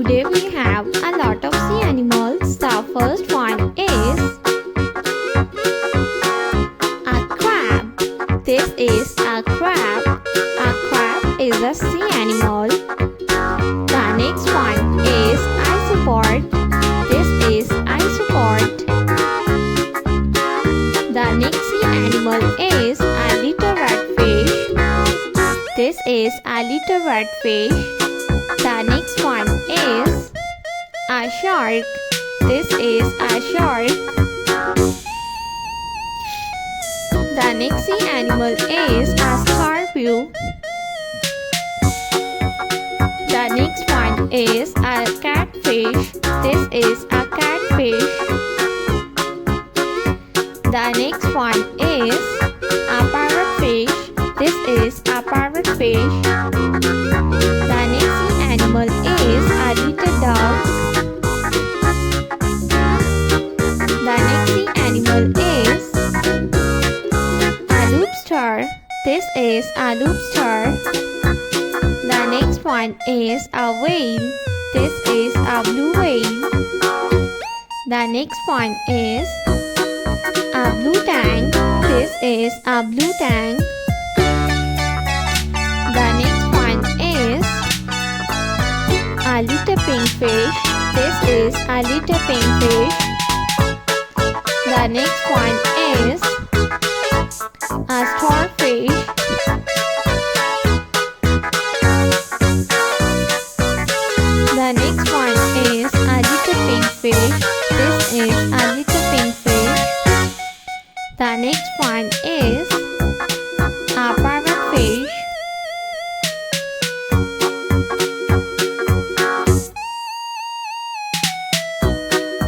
Today we have a lot of sea animals. The first one is a crab. This is a crab. A crab is a sea animal. The next one is isopod. This is isopod. The next sea animal is a little redfish. This is a little redfish. The next one is a shark. This is a shark. The next sea animal is a scorpio. The next one is a catfish. This is a catfish. The next one is a parrotfish. This is a parrotfish. The next sea animal is a little dog. The next sea animal is a lobster. This is a lobster. The next one is a whale. This is a blue whale. The next one is a blue tang. This is a blue tang. The next one is a little pink fish. This is a little pink fish. The next one is a starfish. The next one is a little pink fish. This is a little pink fish. The next one is